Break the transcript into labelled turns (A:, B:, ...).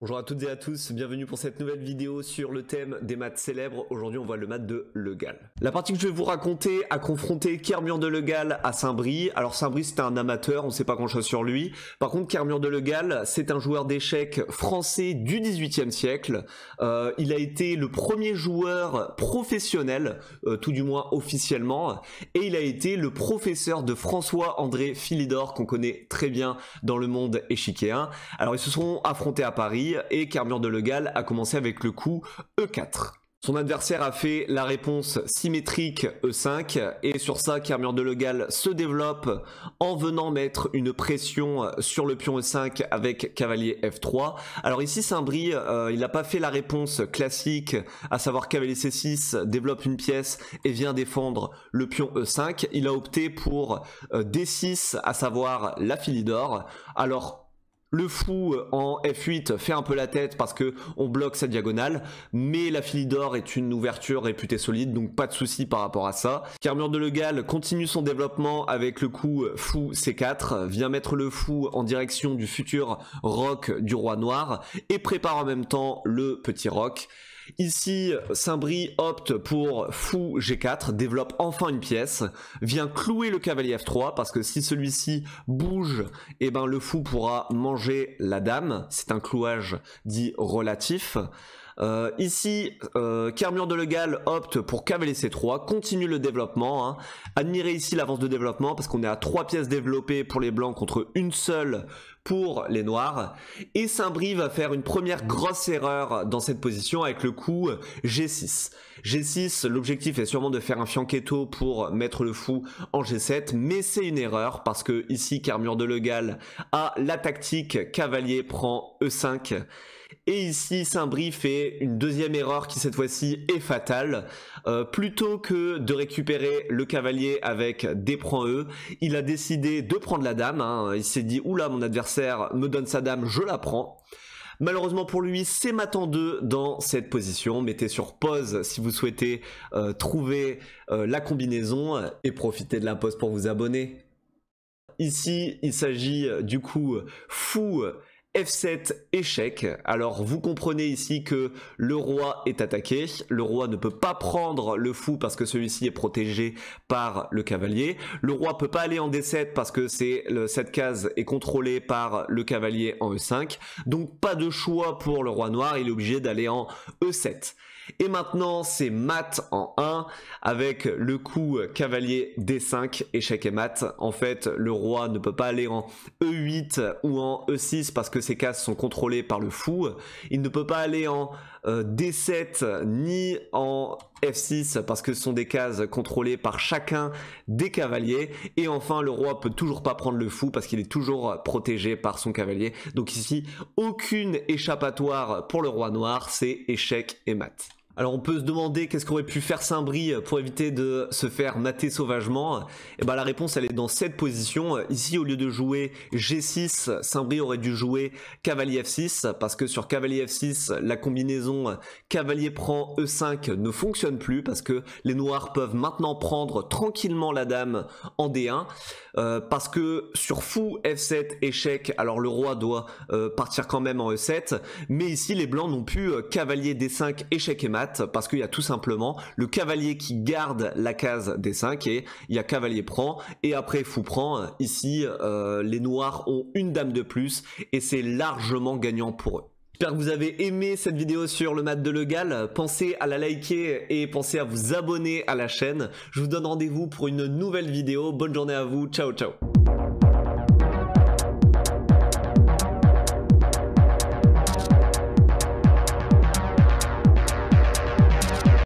A: Bonjour à toutes et à tous, bienvenue pour cette nouvelle vidéo sur le thème des maths célèbres. Aujourd'hui on voit le math de Le Gall. La partie que je vais vous raconter a confronté Kermur de Le Gall à Saint-Bris. Alors Saint-Bris c'était un amateur, on ne sait pas grand chose sur lui. Par contre Kermur de Le Gall c'est un joueur d'échecs français du XVIIIe siècle. Il a été le premier joueur professionnel, tout du moins officiellement. Et il a été le professeur de François-André Philidor qu'on connaît très bien dans le monde échiquéen. Alors ils se sont affrontés à Paris. Et Kermur de Le Gall a commencé avec le coup E4. Son adversaire a fait la réponse symétrique E5 et sur ça Kermur de Le Gall se développe en venant mettre une pression sur le pion E5 avec cavalier F3. Alors ici Saint-Bris il n'a pas fait la réponse classique, à savoir cavalier C6 développe une pièce et vient défendre le pion E5. Il a opté pour D6, à savoir la Philidor. Alors le fou en F8 fait un peu la tête parce que on bloque sa diagonale, mais la Philidor est une ouverture réputée solide, donc pas de souci par rapport à ça. Kermur de Le Gall continue son développement avec le coup fou C4, vient mettre le fou en direction du futur roc du roi noir et prépare en même temps le petit roc. Ici, Saint-Bris opte pour fou G4, développe enfin une pièce, vient clouer le cavalier F3 parce que si celui-ci bouge, eh ben le fou pourra manger la dame. C'est un clouage dit relatif. Ici, Kermur de Le Gall opte pour cavalier C3, continue le développement. Admirez ici l'avance de développement parce qu'on est à 3 pièces développées pour les blancs contre une seule pour les noirs. Et Saint-Bris va faire une première grosse erreur dans cette position avec le coup G6. G6, l'objectif est sûrement de faire un fianchetto pour mettre le fou en G7, mais c'est une erreur parce que ici Kermur de Le Gall a la tactique cavalier prend E5. Et ici, Saint-Bris fait une deuxième erreur qui cette fois-ci est fatale. Plutôt que de récupérer le cavalier avec D prend E, il a décidé de prendre la dame. Il s'est dit « Oula, mon adversaire me donne sa dame, je la prends ». Malheureusement pour lui, c'est mat en 2 dans cette position. Mettez sur pause si vous souhaitez trouver la combinaison et profitez de la pause pour vous abonner. Ici, il s'agit du coup fou F7 échec. Alors vous comprenez ici que le roi est attaqué, le roi ne peut pas prendre le fou parce que celui-ci est protégé par le cavalier, le roi peut pas aller en D7 parce que cette case est contrôlée par le cavalier en E5, donc pas de choix pour le roi noir, il est obligé d'aller en E7. Et maintenant c'est mat en 1 avec le coup cavalier D5, échec et mat. En fait le roi ne peut pas aller en E8 ou en E6 parce que ces cases sont contrôlées par le fou. Il ne peut pas aller en D7 ni en F6 parce que ce sont des cases contrôlées par chacun des cavaliers. Et enfin le roi peut toujours pas prendre le fou parce qu'il est toujours protégé par son cavalier. Donc ici aucune échappatoire pour le roi noir, c'est échec et mat. Alors on peut se demander qu'est-ce qu'aurait pu faire Saint-Bris pour éviter de se faire mater sauvagement. Et ben la réponse elle est dans cette position. Ici au lieu de jouer G6, Saint-Bris aurait dû jouer cavalier F6 parce que sur cavalier F6 la combinaison cavalier prend E5 ne fonctionne plus parce que les noirs peuvent maintenant prendre tranquillement la dame en D1 parce que sur fou F7 échec, alors le roi doit partir quand même en E7, mais ici les blancs n'ont plus cavalier D5 échec et mat parce qu'il y a tout simplement le cavalier qui garde la case D5 et il y a cavalier prend et après fou prend. Ici les noirs ont une dame de plus et c'est largement gagnant pour eux. J'espère que vous avez aimé cette vidéo sur le math de Le Gall. Pensez à la liker et pensez à vous abonner à la chaîne. Je vous donne rendez-vous pour une nouvelle vidéo. Bonne journée à vous. Ciao ciao.